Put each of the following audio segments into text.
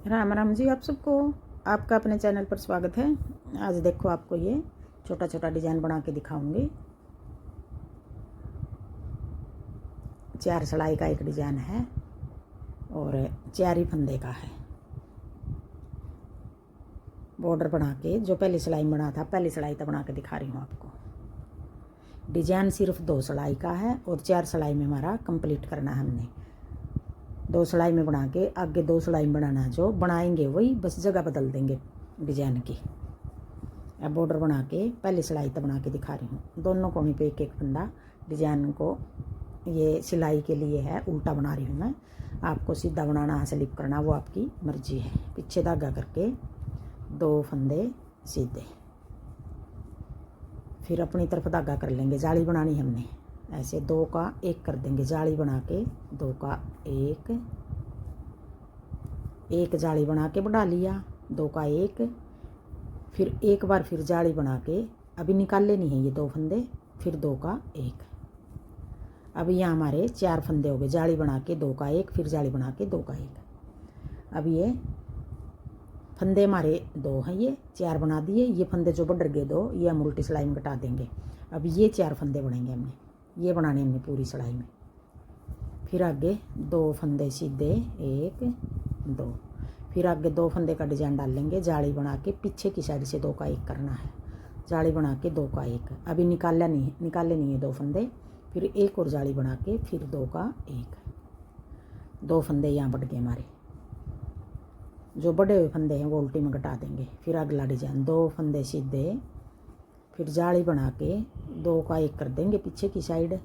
राम राम जी आप सबको। आपका अपने चैनल पर स्वागत है। आज देखो आपको ये छोटा छोटा डिजाइन बना के दिखाऊंगी। 4 सिलाई का एक डिजाइन है और 4 ही फंदे का है। बॉर्डर बना के जो पहली सिलाई बना था, पहली सिलाई तक बना के दिखा रही हूँ आपको। डिजाइन सिर्फ 2 सिलाई का है और 4 सिलाई में हमारा कंप्लीट करना है। हमने 2 सिलाई में बना के आगे 2 सिलाई में बनाना, जो बनाएंगे वही, बस जगह बदल देंगे डिजाइन की। अब बॉर्डर बना के पहली सिलाई तक बना के दिखा रही हूँ। दोनों कोने पे एक एक फंदा डिजाइन को, ये सिलाई के लिए है, उल्टा बना रही हूँ मैं। आपको सीधा बनाना है, स्लिप करना, वो आपकी मर्जी है। पीछे धागा करके 2 फंदे सीधे, फिर अपनी तरफ धागा कर लेंगे। जाली बनानी हमने, ऐसे 2 का 1 कर देंगे। जाली बना के 2 का 1 जाली बना के बढ़ा लिया, 2 का 1। फिर एक बार फिर जाली बना के, अभी निकाल लेनी है ये 2 फंदे, फिर 2 का 1। अब यहाँ हमारे 4 फंदे हो गए। जाली बना के 2 का 1, फिर जाली बना के 2 का 1। अब ये फंदे हमारे 2 हैं, ये 4 बना दिए। ये फंदे जो बढ़ गए 2, ये हम उल्टी सिलाई में घटा देंगे। अब ये 4 फंदे बनेंगे हमने, ये बनाने हमने पूरी सिलाई में। फिर आगे 2 फंदे सीधे, 1 2, फिर आगे 2 फंदे का डिजाइन डाल लेंगे। जाली बना के पीछे की साइड से 2 का 1 करना है। जाली बना के 2 का 1, अभी निकाले नहीं है 2 फंदे। फिर एक और जाली बना के फिर 2 का 1। 2 फंदे यहाँ बढ़ गए हमारे। जो बड़े हुए फंदे हैं वो उल्टी में घटा देंगे। फिर अगला डिजाइन 2 फंदे सीधे, फिर जाली बना के 2 का 1 कर देंगे पीछे की साइड।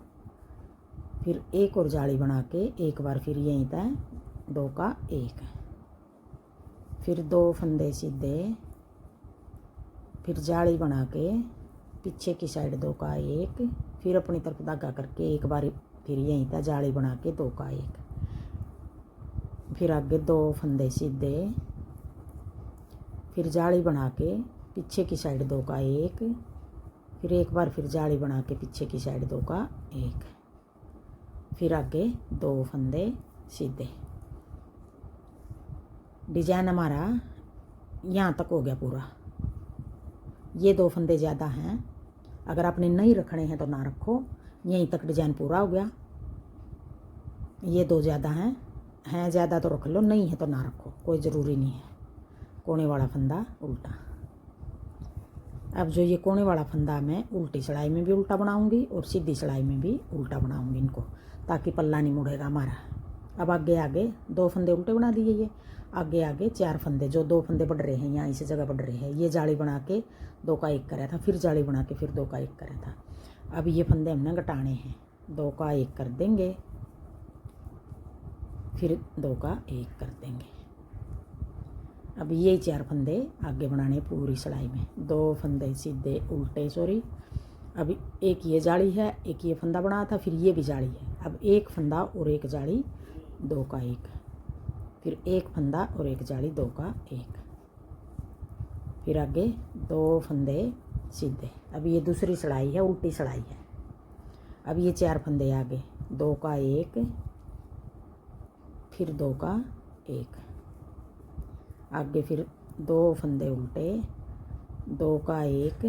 फिर एक और जाली बना के एक बार फिर यहीं तक 2 का 1, फिर 2 फंदे सीधे, फिर जाली बना के पीछे की साइड 2 का 1, फिर अपनी तरफ धागा करके एक बार फिर यहीं तक जाली बना के 2 का 1। फिर आगे 2 फंदे सीधे, फिर जाली बना के पीछे की साइड 2 का 1, फिर एक बार फिर जाली बना के पीछे की साइड 2 का 1, फिर आगे 2 फंदे सीधे। डिजाइन हमारा यहाँ तक हो गया पूरा। ये 2 फंदे ज़्यादा हैं, अगर आपने नहीं रखने हैं तो ना रखो। यहीं तक डिजाइन पूरा हो गया। ये 2 ज़्यादा हैं ज़्यादा तो रख लो, नहीं है तो ना रखो, कोई ज़रूरी नहीं है। कोने वाला फंदा उल्टा। अब जो ये कोने वाला फंदा मैं उल्टी सिलाई में भी उल्टा बनाऊंगी और सीधी सिलाई में भी उल्टा बनाऊंगी इनको, ताकि पल्ला नहीं मुड़ेगा हमारा। अब आगे 2 फंदे उल्टे बना दिए। ये आगे 4 फंदे, जो 2 फंदे बढ़ रहे हैं यहाँ इस जगह बढ़ रहे हैं। ये जाली बना के 2 का 1 करा था, फिर जाली बना के फिर 2 का 1 करा था। अब ये फंदे हमने घटाने हैं, 2 का 1 कर देंगे, फिर 2 का 1 कर देंगे। अब ये 4 फंदे आगे बनाने पूरी सिलाई में। 2 फंदे सीधे उल्टे, सॉरी, अब एक ये जाली है, एक ये फंदा बना था, फिर ये भी जाली है। अब एक फंदा और एक जाली 2 का 1, फिर एक फंदा और एक जाली 2 का 1, फिर आगे 2 फंदे सीधे। अब ये दूसरी सिलाई है, उल्टी सिलाई है। अब ये 4 फंदे आगे 2 का 1, फिर 2 का 1, आगे फिर 2 फंदे उल्टे, 2 का 1,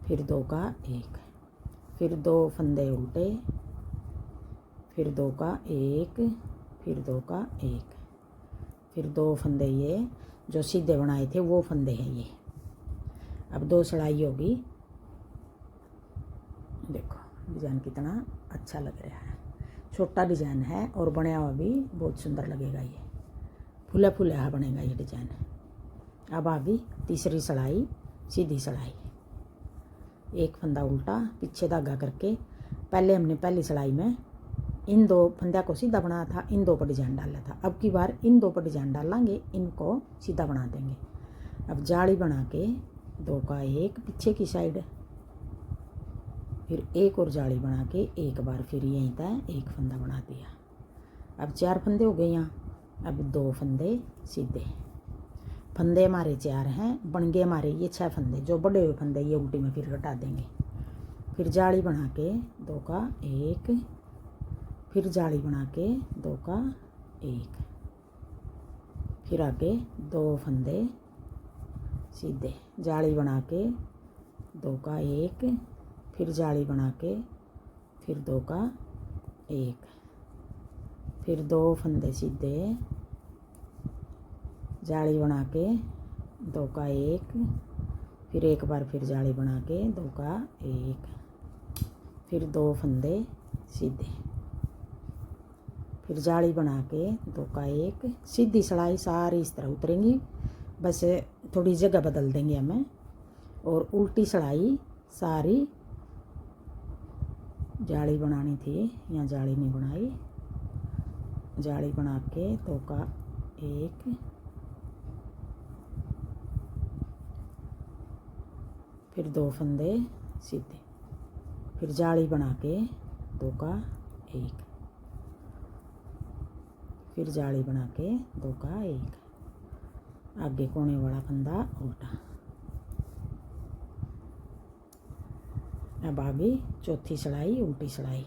फिर 2 का 1, फिर 2 फंदे उल्टे, फिर 2 का 1, फिर 2 का 1, फिर 2 फंदे ये जो सीधे बनाए थे वो फंदे हैं ये। अब 2 सिलाई होगी। देखो डिज़ाइन कितना अच्छा लग रहा है। छोटा डिज़ाइन है और बनाया हुआ भी बहुत सुंदर लगेगा। ये फुला फुला बनेगा ये डिज़ाइन। अब आ गई तीसरी सिलाई, सीधी सिलाई। एक फंदा उल्टा, पीछे धागा करके पहले हमने पहली सिलाई में इन 2 फंदे को सीधा बनाया था, इन 2 पर डिजाइन डाला था। अब की बार इन 2 पर डिजाइन डालेंगे, इनको सीधा बना देंगे। अब जाली बना के 2 का 1 पीछे की साइड, फिर एक और जाली बना के एक बार फिर यहीं तक एक फंदा बना दिया। अब 4 फंदे हो गए यहाँ। अब 2 फंदे सीधे। फंदे हमारे 4 हैं, बन गए हमारे ये 6 फंदे। जो बड़े हुए फंदे ये उल्टी में फिर घटा देंगे। फिर जाली बना के 2 का 1, फिर जाली बना के 2 का 1, फिर आगे 2 फंदे सीधे, जाली बना के 2 का 1, फिर जाली बना के फिर 2 का 1, फिर 2 फंदे सीधे, जाली बना के 2 का 1, फिर एक बार फिर जाली बना के 2 का 1, फिर 2 फंदे सीधे, फिर जाली बना के 2 का 1, सीधी सिलाई सारी इस तरह उतरेंगी, बस थोड़ी जगह बदल देंगे हमें। और उल्टी सिलाई सारी, जाली बनानी थी, यहाँ जाली नहीं बनाई, जाली बना के 2 का 1, फिर 2 फंदे सीधे, फिर जाली बना के 2 का 1, फिर जाली बना के 2 का 1, आगे कोने वाला फंदा उल्टा। अब आगे चौथी सिलाई उल्टी सिलाई।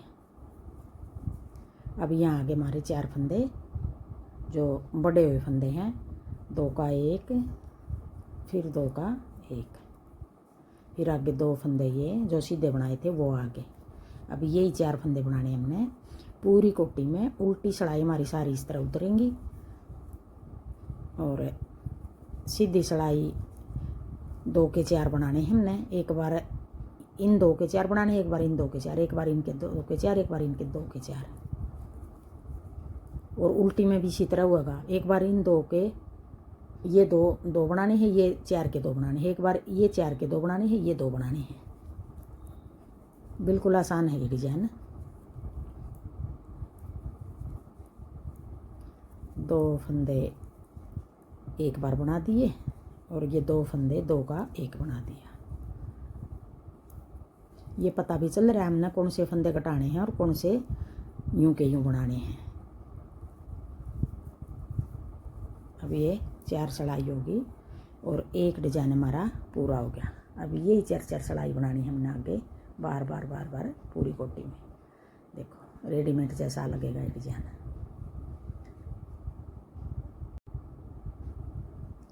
अब यहाँ आगे हमारे 4 फंदे जो बड़े हुए फंदे हैं, 2 का 1, फिर 2 का 1, फिर आगे 2 फंदे ये जो सीधे बनाए थे वो आगे। अब यही 4 फंदे बनाने हमने। पूरी कोटी में उल्टी सिलाई हमारी सारी इस तरह उतरेंगी और सीधी सिलाई 2 के 4 बनाने हमने। एक बार इन 2 के 4 बनाने, एक बार इन 2 के 4, एक बार इनके 2 के 4, एक बार इनके 2 के 4। और उल्टी में भी इसी तरह होगा, एक बार इन 2 के ये 2 बनाने हैं, ये 4 के 2 बनाने हैं, एक बार ये 4 के 2 बनाने हैं, ये 2 बनाने हैं। बिल्कुल आसान है ये डिजाइन। 2 फंदे एक बार बना दिए और ये 2 फंदे 2 का 1 बना दिया। ये पता भी चल रहा है हमने कौन से फंदे घटाने हैं और कौन से यूं के यूं बनाने हैं। अब ये 4 सिलाई होगी और एक डिजाइन हमारा पूरा हो गया। अब यही 4 सिलाई बनानी है हमने आगे, बार बार पूरी कोटी में। देखो रेडीमेड जैसा लगेगा ये डिजाइन।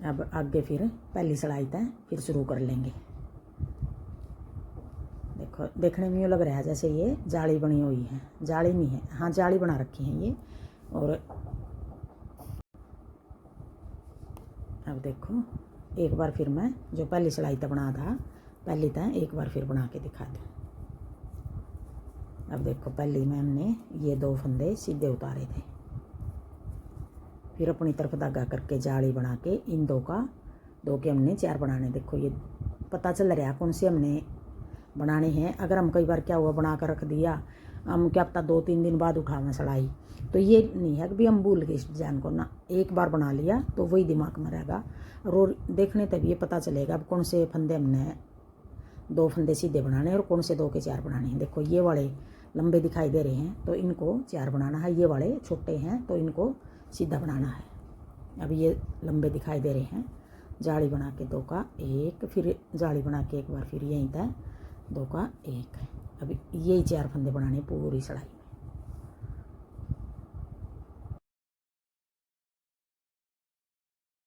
अब आगे फिर पहली सिलाई तक फिर शुरू कर लेंगे। देखो देखने में यूँ लग रहा है जैसे ये जाली बनी हुई है, जाली नहीं है, हाँ जाली बना रखी है ये। और अब देखो एक बार फिर मैं जो पहली सिलाई तक बना था, पहली तक एक बार फिर बना के दिखा दूँ। अब देखो पहली में हमने ये 2 फंदे सीधे उतारे थे, फिर अपनी तरफ धागा करके जाली बना के इन 2 के हमने 4 बनाने। देखो ये पता चल रहा है कौन से हमने बनाने हैं। अगर हम कई बार क्या हुआ बना कर रख दिया, हम क्या पता 2-3 दिन बाद उठावें सिलाई, तो ये नहीं है कि भी हम भूल गए इस डिजाइन को ना। एक बार बना लिया तो वही दिमाग में रहेगा और देखने तब ये पता चलेगा अब कौन से फंदे हमने 2 फंदे सीधे बनाने और कौन से 2 के 4 बनाने हैं। देखो ये वाले लंबे दिखाई दे रहे हैं तो इनको 4 बनाना है, ये वाले छोटे हैं तो इनको सीधा बनाना है। अब ये लंबे दिखाई दे रहे हैं, जाली बना के 2 का 1, फिर जाली बना के एक बार फिर यहीं तक 2 का 1। अब यही 4 फंदे बनाने पूरी सिलाई।